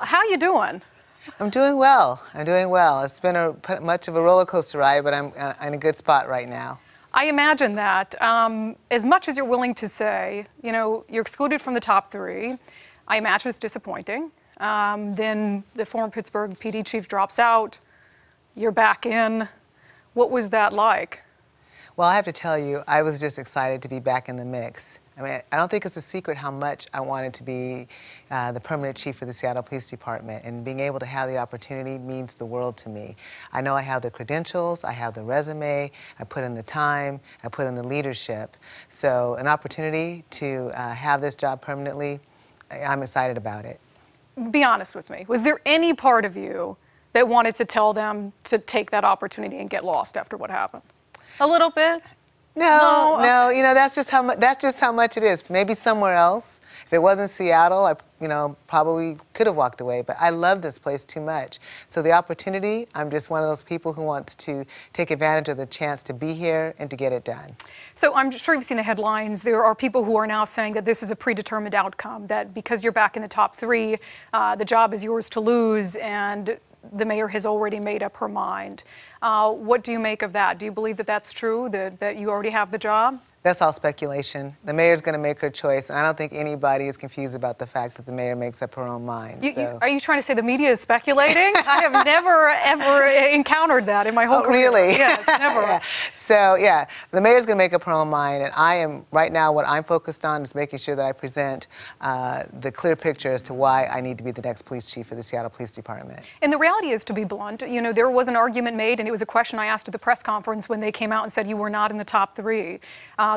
How you doing? I'm doing well. I'm doing well. It's been much of a roller coaster ride, but I'm in a good spot right now. I imagine that. As much as you're willing to say, you know, you're excluded from the top three, I imagine it's disappointing. Then the former Pittsburgh PD chief drops out. You're back in. What was that like? Well, I have to tell you, I was just excited to be back in the mix. I mean, I don't think it's a secret how much I wanted to be the permanent chief of the Seattle Police Department, and being able to have the opportunity means the world to me. I know I have the credentials, I have the resume, I put in the time, I put in the leadership. So an opportunity to have this job permanently, I'm excited about it. Be honest with me. Was there any part of you that wanted to tell them to take that opportunity and get lost after what happened? A little bit? No, you know, that's just how much it is. Maybe somewhere else. If it wasn't Seattle, I probably could have walked away, but I love this place too much. So the opportunity, I'm just one of those people who wants to take advantage of the chance to be here and to get it done. So I'm sure you've seen the headlines. There are people who are now saying that this is a predetermined outcome, that because you're back in the top three, the job is yours to lose, and the mayor has already made up her mind. What do you make of that? Do you believe that that's true, that you already have the job? That's all speculation. The mayor's going to make her choice, and I don't think anybody is confused about the fact that the mayor makes up her own mind. Are you trying to say the media is speculating? I have never, ever encountered that in my whole career. Really? Yes, never. Yeah. So, yeah, the mayor's going to make up her own mind, and I am, right now, what I'm focused on is making sure that I present the clear picture as to why I need to be the next police chief of the Seattle Police Department. And the reality is, to be blunt, you know, there was an argument made, and it was a question I asked at the press conference when they came out and said you were not in the top three.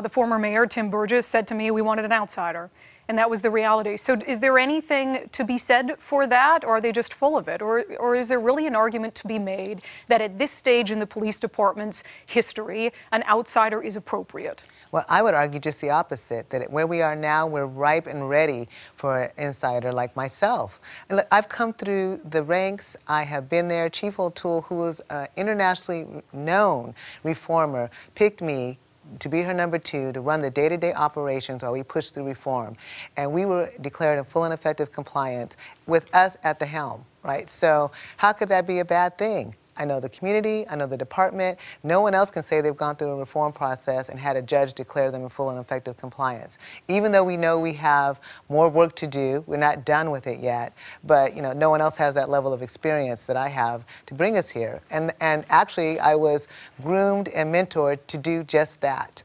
The former mayor, Tim Burgess, said to me we wanted an outsider, and that was the reality. So is there anything to be said for that, or are they just full of it? Or is there really an argument to be made that at this stage in the police department's history, an outsider is appropriate? Well, I would argue just the opposite, that where we are now, we're ripe and ready for an insider like myself. And look, I've come through the ranks. I have been there. Chief O'Toole, who was an internationally known reformer, picked me to be her number two, to run the day-to-day operations while we pushed through reform. And we were declared in full and effective compliance with us at the helm, right? So how could that be a bad thing? I know the community, I know the department. No one else can say they've gone through a reform process and had a judge declare them in full and effective compliance. Even though we know we have more work to do, we're not done with it yet, but no one else has that level of experience that I have to bring us here. And actually, I was groomed and mentored to do just that.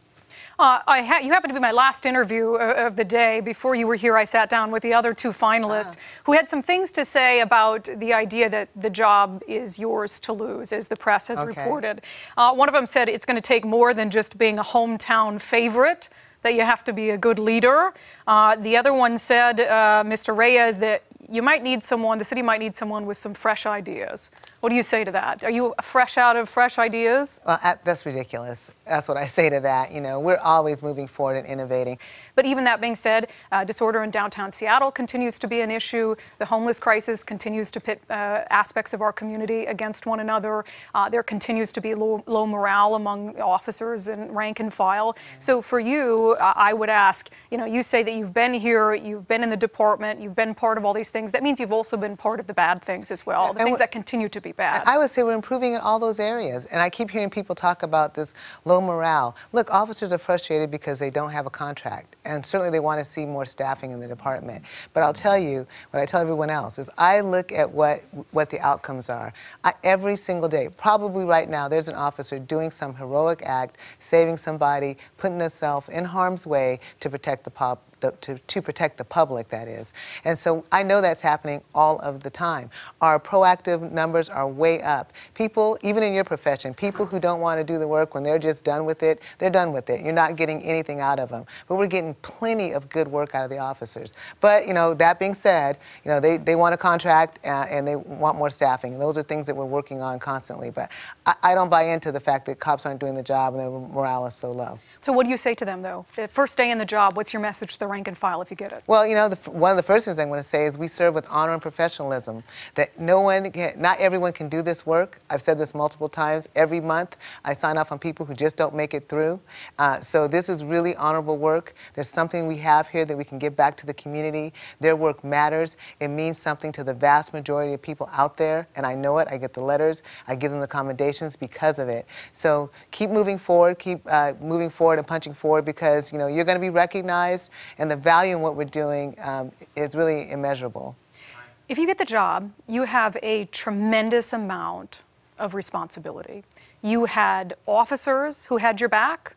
You happened to be my last interview of the day. Before you were here, I sat down with the other two finalists who had some things to say about the idea that the job is yours to lose, as the press has reported. One of them said it's going to take more than just being a hometown favorite, that you have to be a good leader. The other one said, Mr. Reyes, that you might need someone, the city might need someone with some fresh ideas. What do you say to that? Are you fresh out of fresh ideas? Well, that's ridiculous. That's what I say to that. We're always moving forward and innovating. But even that being said, disorder in downtown Seattle continues to be an issue. The homeless crisis continues to pit aspects of our community against one another. There continues to be low morale among officers and rank and file. So for you, I would ask, you say that you've been here, you've been in the department, you've been part of all these things. That means you've also been part of the bad things as well, the things that continue to be bad. I would say we're improving in all those areas. And I keep hearing people talk about this low morale. Look, officers are frustrated because they don't have a contract. And certainly they want to see more staffing in the department. But I'll tell you, what I tell everyone else is I look at what the outcomes are. Every single day, probably right now, there's an officer doing some heroic act, saving somebody, putting themselves in harm's way to protect to protect the public, that is. And so I know that's happening all of the time. Our proactive numbers are way up. People, even in your profession, people who don't want to do the work when they're just done with it, they're done with it. You're not getting anything out of them. But we're getting plenty of good work out of the officers. But, that being said, they want a contract and they want more staffing. And those are things that we're working on constantly. But I don't buy into the fact that cops aren't doing the job and their morale is so low. So what do you say to them, though? The first day in the job, what's your message to the rank and file if you get it? Well, you know, one of the first things I'm going to say is we serve with honor and professionalism. That not everyone can do this work. I've said this multiple times. Every month, I sign off on people who just don't make it through. So this is really honorable work. There's something we have here that we can give back to the community. Their work matters. It means something to the vast majority of people out there, and I know it. I get the letters. I give them the commendations because of it. So keep moving forward. Keep moving forward and punching forward, because, you know, you're going to be recognized, and the value in what we're doing is really immeasurable. If you get the job, you have a tremendous amount of responsibility. You had officers who had your back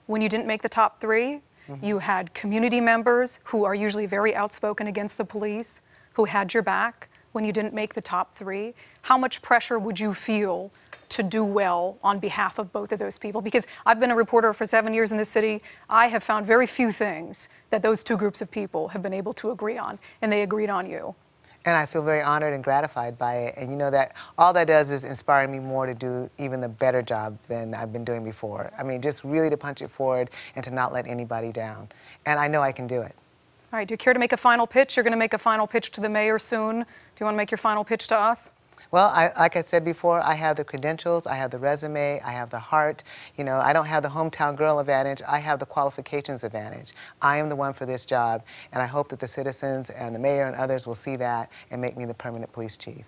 when you didn't make the top 3. You had community members who are usually very outspoken against the police who had your back when you didn't make the top 3. How much pressure would you feel to do well on behalf of both of those people? Because I've been a reporter for 7 years in this city. I have found very few things that those two groups of people have been able to agree on, and they agreed on you. And I feel very honored and gratified by it. And you know that all that does is inspire me more to do even a better job than I've been doing before. I mean, just really to punch it forward and to not let anybody down. And I know I can do it. All right, do you care to make a final pitch? You're going to make a final pitch to the mayor soon. Do you want to make your final pitch to us? Well, like I said before, I have the credentials, I have the resume, I have the heart. You know, I don't have the hometown girl advantage, I have the qualifications advantage. I am the one for this job, and I hope that the citizens and the mayor and others will see that and make me the permanent police chief.